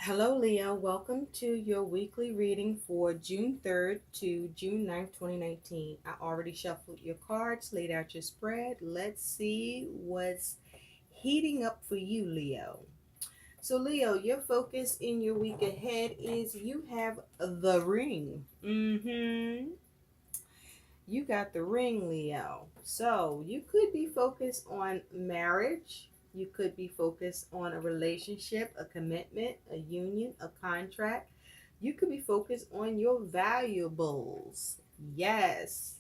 Hello, Leo. Welcome to your weekly reading for June 3rd to June 9th, 2019. I already shuffled your cards, laid out your spread. Let's see what's heating up for you, Leo. So, Leo, your focus in your week ahead is you have the ring. You got the ring, Leo. So you could be focused on marriage. You could be focused on a relationship, a commitment, a union, a contract. You could be focused on your valuables. Yes,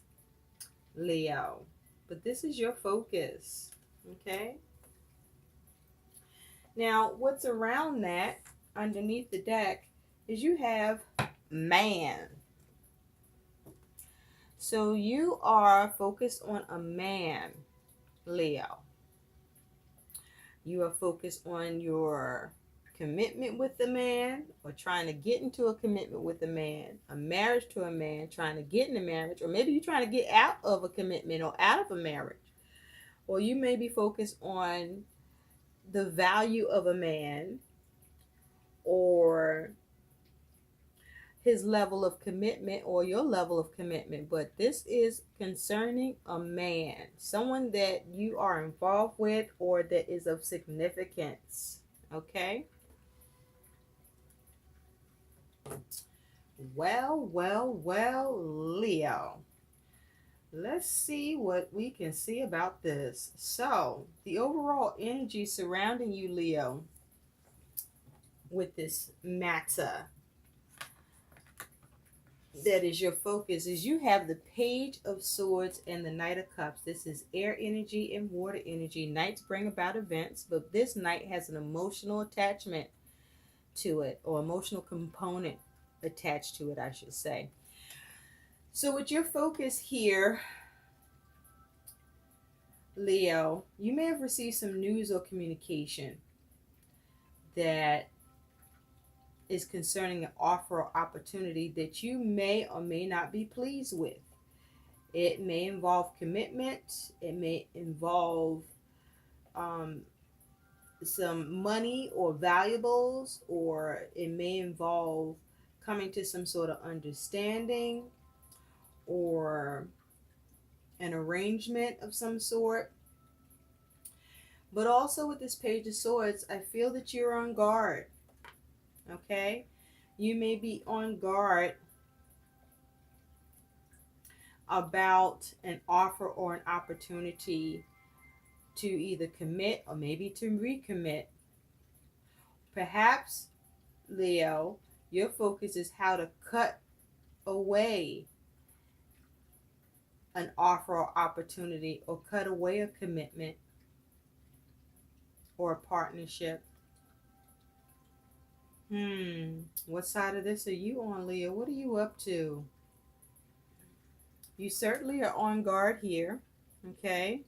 Leo. But this is your focus. Okay? Now, what's around that underneath the deck is you have man. So you are focused on a man, Leo. You are focused on your commitment with the man or trying to get into a commitment with a man, a marriage to a man, trying to get in a marriage, or maybe you're trying to get out of a commitment or out of a marriage. Or you may be focused on the value of a man or his level of commitment or your level of commitment, but this is concerning a man, someone that you are involved with or that is of significance. Okay? Well, Leo. Let's see what we can see about this. So, the overall energy surrounding you, Leo, with this matter that is your focus is you have the Page of Swords and the Knight of Cups. This is air energy and water energy. Knights bring about events, but this knight has an emotional attachment to it, or emotional component attached to it, I should say. So with your focus here, Leo, you may have received some news or communication that is concerning an offer or opportunity that you may or may not be pleased with. It may involve commitment. It may involve um, some money or valuables, or it may involve coming to some sort of understanding or an arrangement of some sort. But also with this Page of Swords, I feel that you're on guard. Okay? You may be on guard about an offer or an opportunity to either commit or maybe to recommit. Perhaps, Leo, your focus is how to cut away an offer or opportunity or cut away a commitment or a partnership. What side of this are you on, Leo? What are you up to? You certainly are on guard here, okay?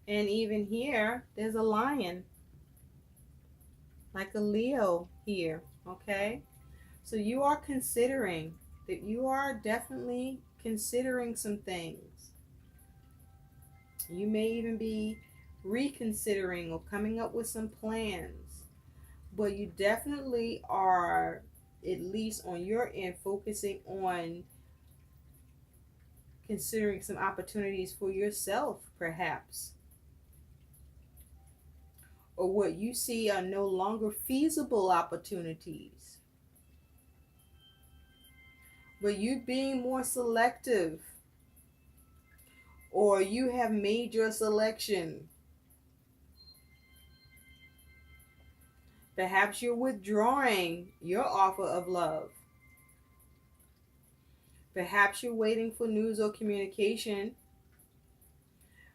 And even here, there's a lion, like a Leo here, okay? So you are considering that you are definitely considering some things. You may even be reconsidering or coming up with some plans, but you definitely are, at least on your end, focusing on considering some opportunities for yourself, perhaps, or what you see are no longer feasible opportunities, but you being more selective, or you have made your selection. Perhaps you're withdrawing your offer of love. Perhaps you're waiting for news or communication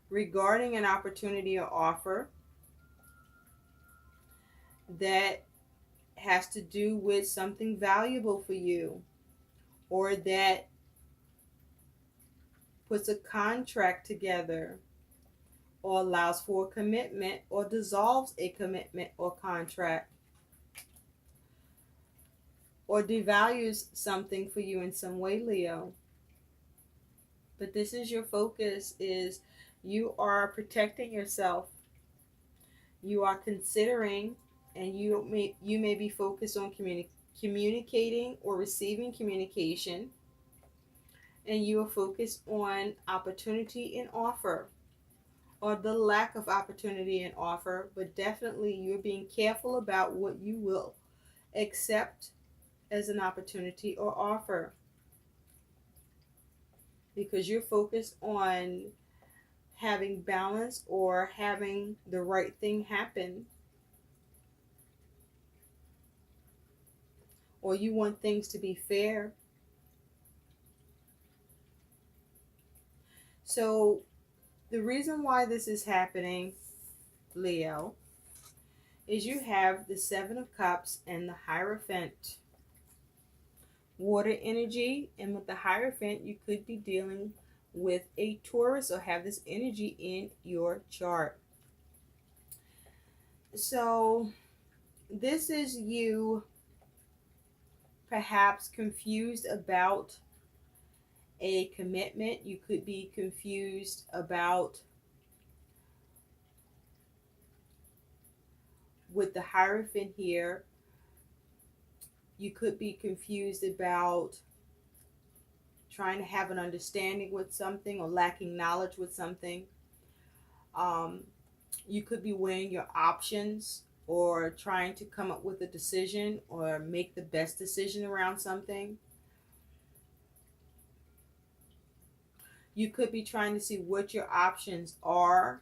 regarding an opportunity or offer that has to do with something valuable for you, or that puts a contract together, or allows for a commitment, or dissolves a commitment or contract, or devalues something for you in some way, Leo. But this is your focus, is you are protecting yourself. You are considering, and you may be focused on communicating or receiving communication, and you are focused on opportunity and offer, or the lack of opportunity and offer, but definitely you're being careful about what you will accept as an opportunity or offer, because you're focused on having balance or having the right thing happen, or you want things to be fair. So, the reason why this is happening, Leo, is you have the Seven of Cups and the Hierophant, water energy. And with the Hierophant, you could be dealing with a Taurus or have this energy in your chart. So, this is you perhaps confused about a commitment. You could be confused about, with the Hierophant here, you could be confused about trying to have an understanding with something or lacking knowledge with something. Um, you could be weighing your options or trying to come up with a decision or make the best decision around something. You could be trying to see what your options are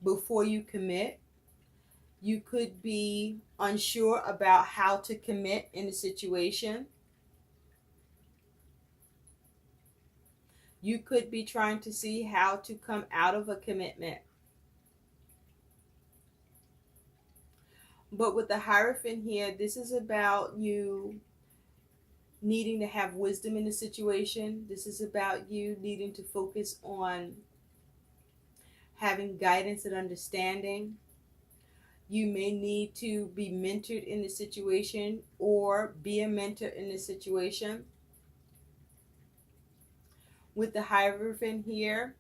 before you commit. You could be unsure about how to commit in a situation. You could be trying to see how to come out of a commitment. But with the Hierophant here, this is about you needing to have wisdom in the situation. This is about you needing to focus on having guidance and understanding. You may need to be mentored in the situation or be a mentor in the situation. With the Hierophant here,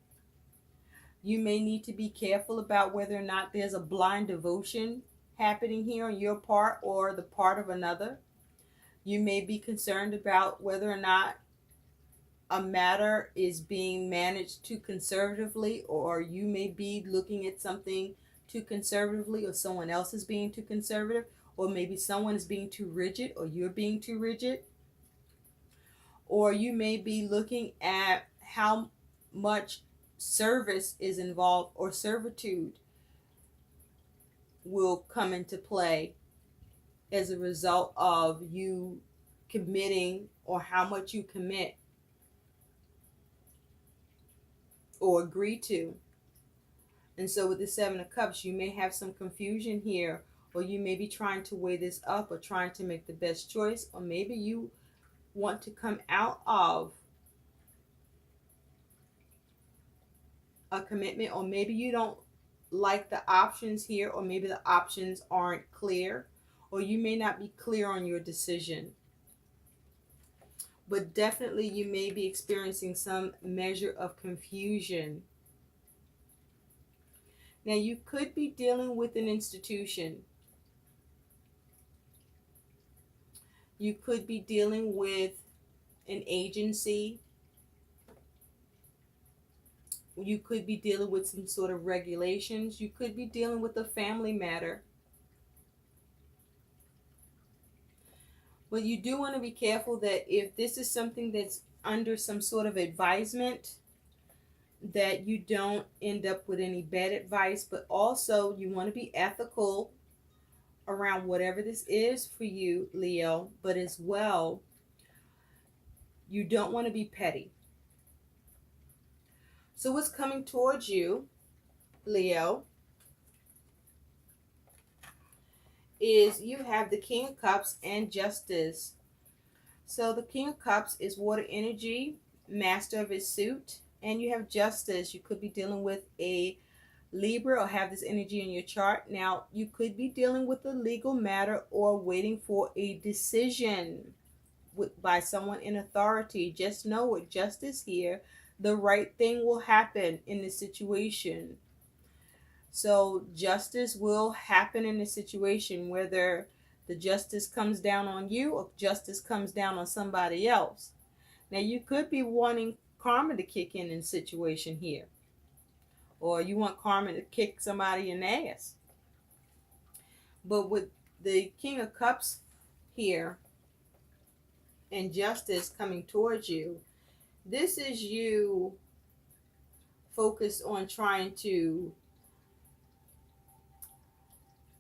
you may need to be careful about whether or not there's a blind devotion happening here on your part or the part of another. You may be concerned about whether or not a matter is being managed too conservatively, or you may be looking at something too conservatively, or someone else is being too conservative, or maybe someone is being too rigid, or you're being too rigid. Or you may be looking at how much service is involved, or servitude will come into play as a result of you committing, or how much you commit or agree to. And so with the Seven of Cups, you may have some confusion here, or you may be trying to weigh this up or trying to make the best choice, or maybe you want to come out of a commitment, or maybe you don't like the options here, or maybe the options aren't clear, or you may not be clear on your decision. But definitely you may be experiencing some measure of confusion. Now, you could be dealing with an institution. You could be dealing with an agency. You could be dealing with some sort of regulations. You could be dealing with a family matter. But you do want to be careful that if this is something that's under some sort of advisement, that you don't end up with any bad advice. But also you want to be ethical around whatever this is for you, Leo. But as well, you don't want to be petty. So what's coming towards you, Leo, is you have the King of Cups and Justice. So the King of Cups is water energy, master of his suit, and you have Justice. You could be dealing with a Libra or have this energy in your chart. Now, you could be dealing with a legal matter or waiting for a decision by someone in authority. Just know with Justice here, the right thing will happen in this situation. So justice will happen in a situation, whether the justice comes down on you or justice comes down on somebody else. Now you could be wanting karma to kick in a situation here, or you want karma to kick somebody in the ass. But with the King of Cups here and justice coming towards you, this is you focused on trying to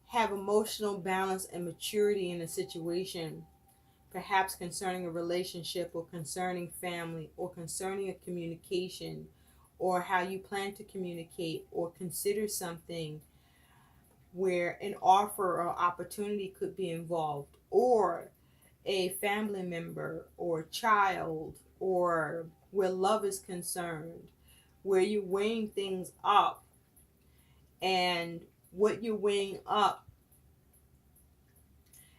have emotional balance and maturity in a situation, perhaps concerning a relationship or concerning family or concerning a communication or how you plan to communicate or consider something where an offer or opportunity could be involved, or a family member or child, or where love is concerned, where you're weighing things up, and what you're weighing up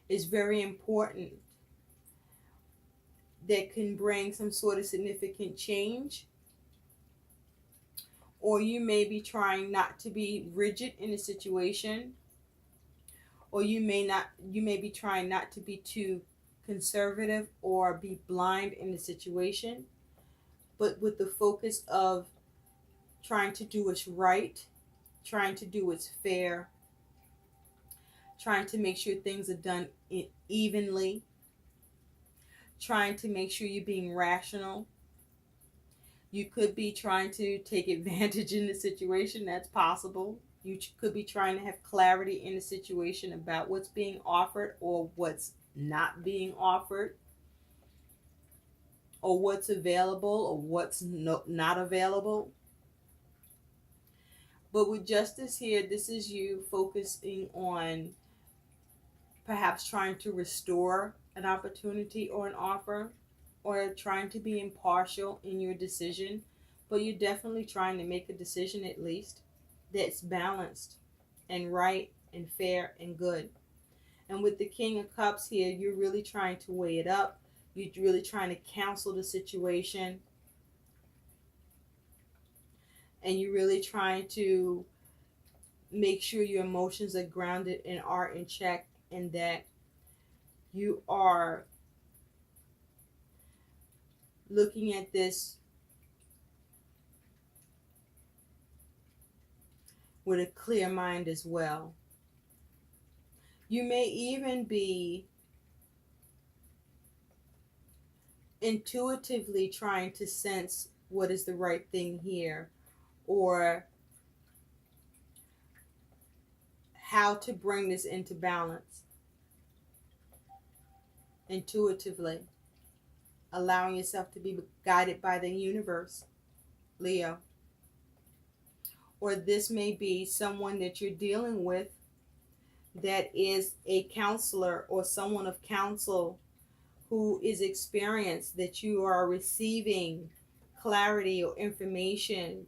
is very important, that can bring some sort of significant change. Or you may be trying not to be rigid in a situation, or you may be trying not to be too conservative or be blind in the situation, but with the focus of trying to do what's right, trying to do what's fair, trying to make sure things are done evenly, trying to make sure you're being rational. You could be trying to take advantage in the situation. That's possible. You could be trying to have clarity in the situation about what's being offered or what's not being offered, or what's available or what's not available. But with justice here, this is you focusing on perhaps trying to restore an opportunity or an offer, or trying to be impartial in your decision, but you're definitely trying to make a decision at least that's balanced and right and fair and good. And with the King of Cups here, you're really trying to weigh it up. You're really trying to counsel the situation. And you're really trying to make sure your emotions are grounded and are in check, and that you are looking at this with a clear mind as well. You may even be intuitively trying to sense what is the right thing here, or how to bring this into balance intuitively, allowing yourself to be guided by the universe, Leo. Or this may be someone that you're dealing with that is a counselor or someone of counsel who is experienced, that you are receiving clarity or information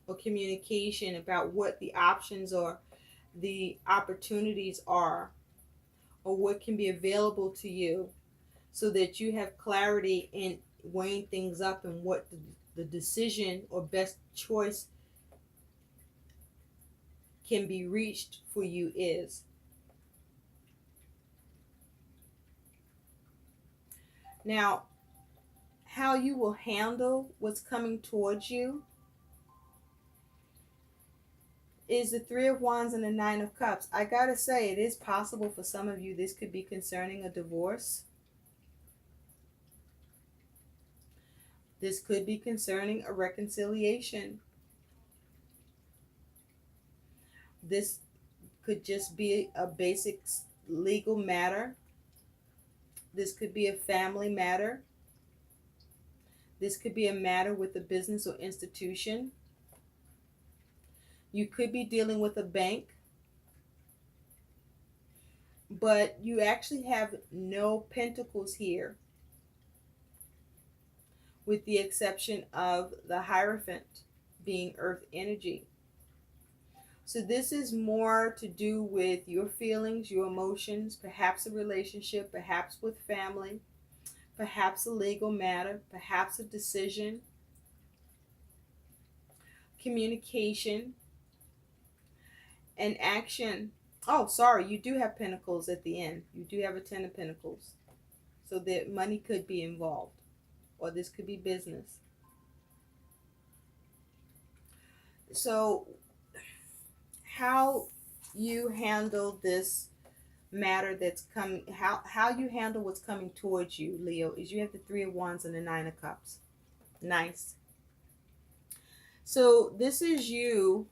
or communication about what the options or the opportunities are, or what can be available to you, so that you have clarity in weighing things up and what the decision or best choice can be reached for you is. Now, how you will handle what's coming towards you is the Three of Wands and the Nine of Cups. I gotta say, it is possible for some of you this could be concerning a divorce. This could be concerning a reconciliation. This could just be a basic legal matter. This could be a family matter. This could be a matter with a business or institution. You could be dealing with a bank, but you actually have no pentacles here, with the exception of the Hierophant being earth energy. So this is more to do with your feelings, your emotions, perhaps a relationship, perhaps with family, perhaps a legal matter, perhaps a decision, communication. an action. Oh, sorry, you do have pentacles at the end. You do have a 10 of pentacles. So that money could be involved, or this could be business. So how you handle this matter that's coming, how you handle what's coming towards you, Leo, is you have the 3 of Wands and the 9 of Cups. Nice. So this is you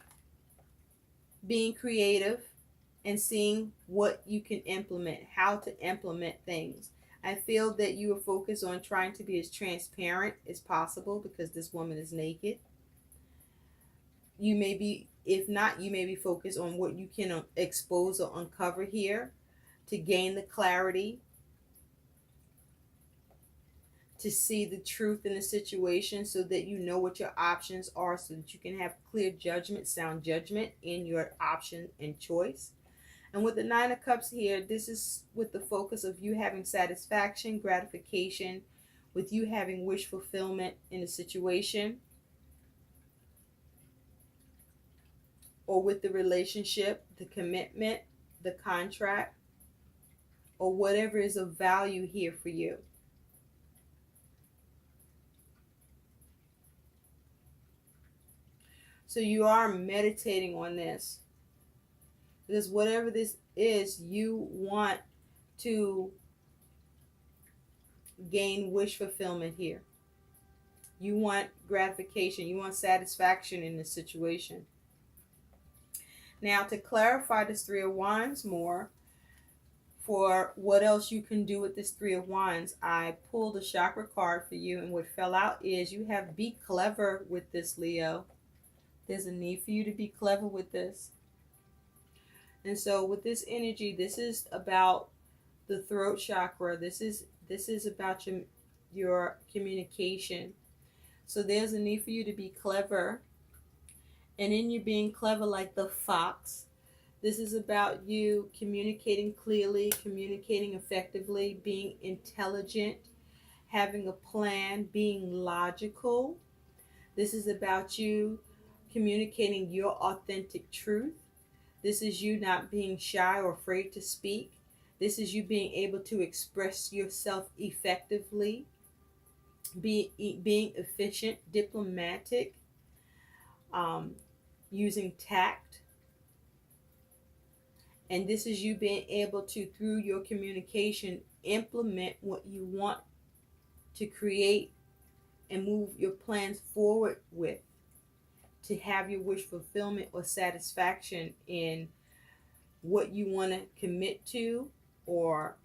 being creative and seeing what you can implement, how to implement things. I feel that you are focused on trying to be as transparent as possible because this woman is naked. You may be, if not, you may be focused on what you can expose or uncover here to gain the clarity, to see the truth in the situation so that you know what your options are, so that you can have clear judgment, sound judgment in your option and choice. And with the 9 of Cups here, this is with the focus of you having satisfaction, gratification, with you having wish fulfillment in a situation, or with the relationship, the commitment, the contract, or whatever is of value here for you. So you are meditating on this. Because whatever this is, you want to gain wish fulfillment here. You want gratification. You want satisfaction in this situation. Now, to clarify this 3 of Wands more, for what else you can do with this 3 of Wands, I pulled a chakra card for you, and what fell out is you have be clever with this, Leo. There's a need for you to be clever with this. And so with this energy, this is about the throat chakra. This is about your communication. So there's a need for you to be clever. And in you being clever like the fox, this is about you communicating clearly, communicating effectively, being intelligent, having a plan, being logical. This is about you communicating your authentic truth. This is you not being shy or afraid to speak. This is you being able to express yourself effectively, being efficient, diplomatic, using tact. And this is you being able to, through your communication, implement what you want to create and move your plans forward with, to have your wish fulfillment or satisfaction in what you want to commit to or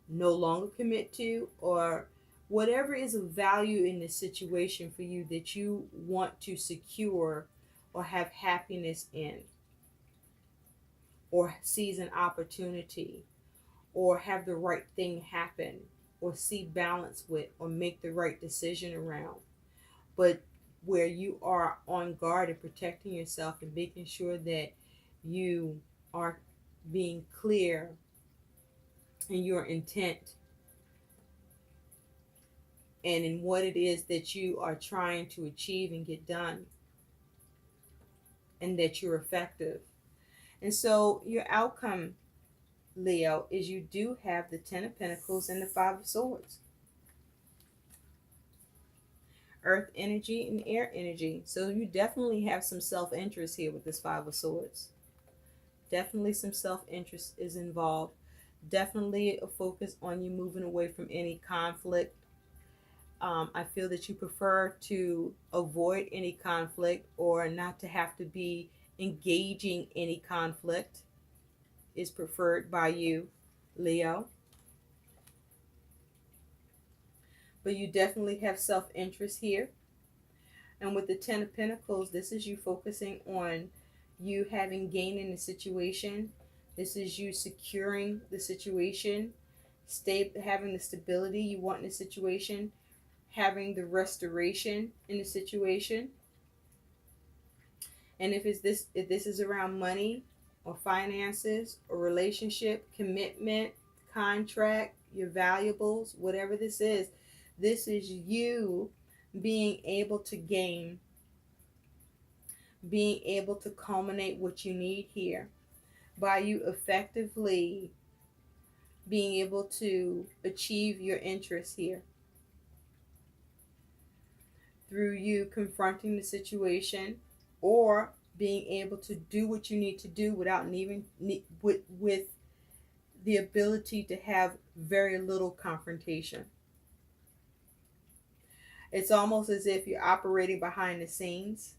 no longer commit to, or whatever is of value in this situation for you that you want to secure or have happiness in, or seize an opportunity, or have the right thing happen, or see balance with, or make the right decision around. But where you are on guard and protecting yourself and making sure that you are being clear in your intent and in what it is that you are trying to achieve and get done, and that you're effective. And so your outcome, Leo, is you do have the 10 of Pentacles and the 5 of Swords. Earth energy and air energy. So you definitely have some self-interest here with this 5 of Swords. Definitely some self-interest is involved. Definitely a focus on you moving away from any conflict. I feel that you prefer to avoid any conflict, or not to have to be engaging any conflict is preferred by you, Leo. But you definitely have self-interest here. And with the 10 of Pentacles, this is you focusing on you having gain in the situation. This is you securing the situation, having the stability you want in the situation, having the restoration in the situation. And if this is around money or finances or relationship, commitment, contract, your valuables, whatever this is you being able to gain, being able to culminate what you need here. by you effectively being able to achieve your interests here through you confronting the situation or being able to do what you need to do without needing with the ability to have very little confrontation. It's almost as if you're operating behind the scenes,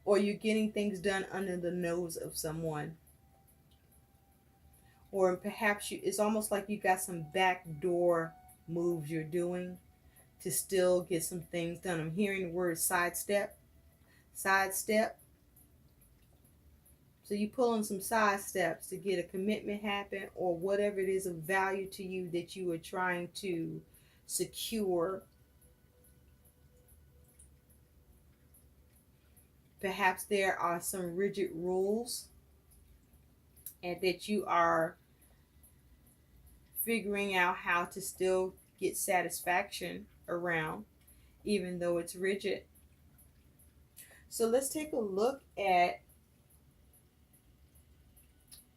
or you're getting things done under the nose of someone, or perhaps it's almost like you got some backdoor moves you're doing to still get some things done. I'm hearing the word sidestep, sidestep. So you pull in some side steps to get a commitment happen, or whatever it is of value to you that you are trying to secure. Perhaps there are some rigid rules and that you are figuring out how to still get satisfaction around, even though it's rigid. So let's take a look at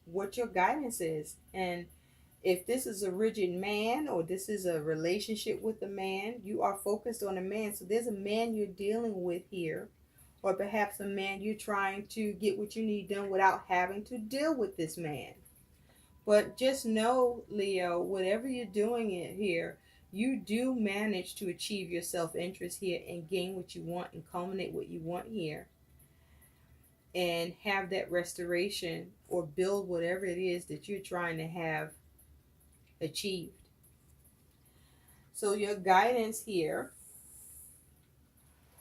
what your guidance is. And if this is a rigid man or this is a relationship with a man, you are focused on a man. So there's a man you're dealing with here, or perhaps a man you're trying to get what you need done without having to deal with this man. But just know, Leo, whatever you're doing it here, you do manage to achieve your self-interest here and gain what you want and culminate what you want here and have that restoration or build whatever it is that you're trying to have achieved. So your guidance here,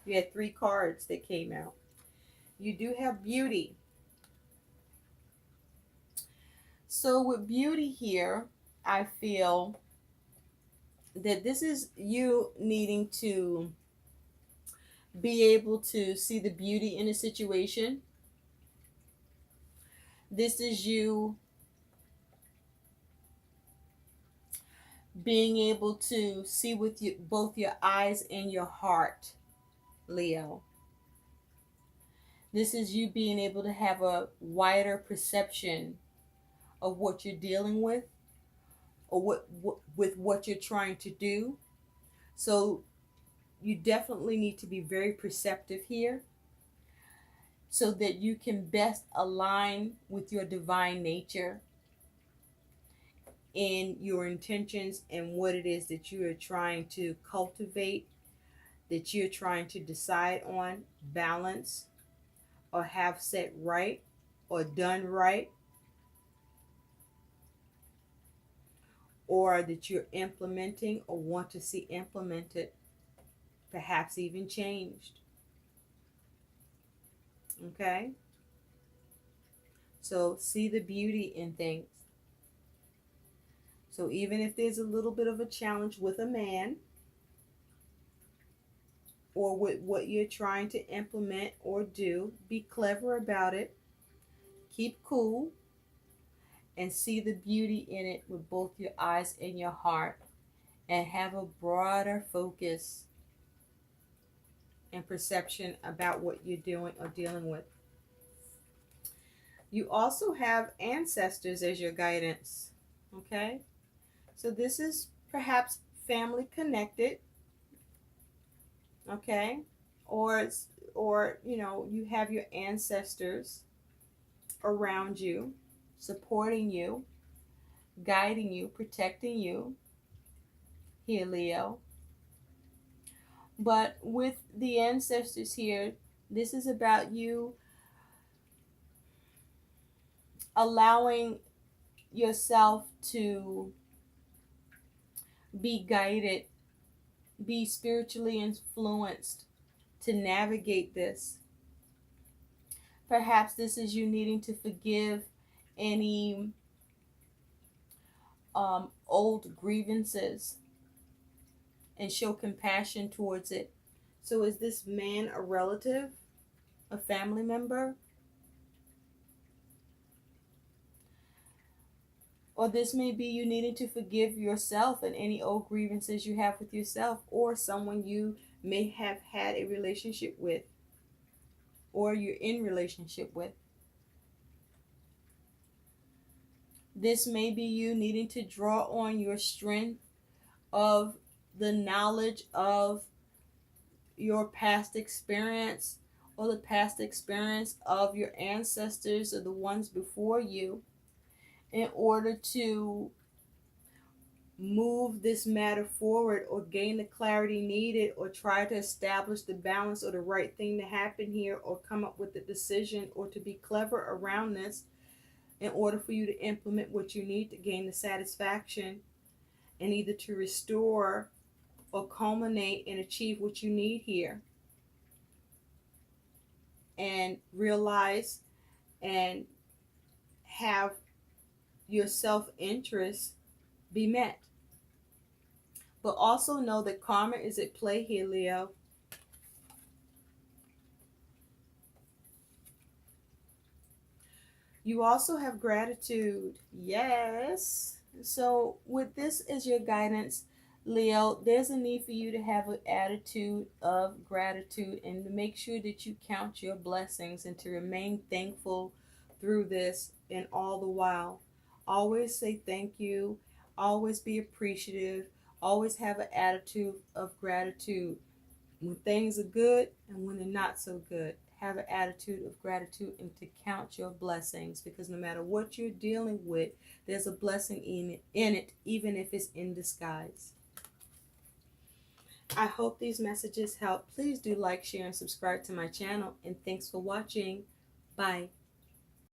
you had 3 cards that came out. You do have beauty. So with beauty here, I feel that this is you needing to be able to see the beauty in a situation. This is you being able to see with both your eyes and your heart, Leo. This is you being able to have a wider perception of what you're dealing with, or with what you're trying to do. So you definitely need to be very perceptive here so that you can best align with your divine nature in your intentions and what it is that you are trying to cultivate, that you're trying to decide on, balance, or have set right or done right, or that you're implementing or want to see implemented, perhaps even changed. Okay? So see the beauty in things. So even if there's a little bit of a challenge with a man, or with what you're trying to implement or do, be clever about it. Keep cool and see the beauty in it with both your eyes and your heart, and have a broader focus and perception about what you're doing or dealing with. You also have ancestors as your guidance. Okay? So this is perhaps family connected. Okay? Or you have your ancestors around you, supporting you, guiding you, protecting you here, Leo. But with the ancestors here, this is about you allowing yourself to be guided, be spiritually influenced to navigate this. Perhaps this is you needing to forgive any old grievances and show compassion towards it. So is this man a relative, a family member? Or this may be you needing to forgive yourself and any old grievances you have with yourself or someone you may have had a relationship with. or you're in relationship with. This may be you needing to draw on your strength of the knowledge of your past experience or the past experience of your ancestors or the ones before you in order to move this matter forward or gain the clarity needed or try to establish the balance or the right thing to happen here or come up with a decision or to be clever around this in order for you to implement what you need to gain the satisfaction and either to restore or culminate and achieve what you need here and realize and have your self-interest be met. But also know that karma is at play here, Leo. You also have gratitude. Yes. So with this as your guidance, Leo, there's a need for you to have an attitude of gratitude and to make sure that you count your blessings and to remain thankful through this and all the while. Always say thank you. Always be appreciative. Always have an attitude of gratitude. When things are good and when they're not so good, have an attitude of gratitude and to count your blessings, because no matter what you're dealing with, there's a blessing in it, even if it's in disguise. I hope these messages help. Please do like, share, and subscribe to my channel. And thanks for watching. Bye.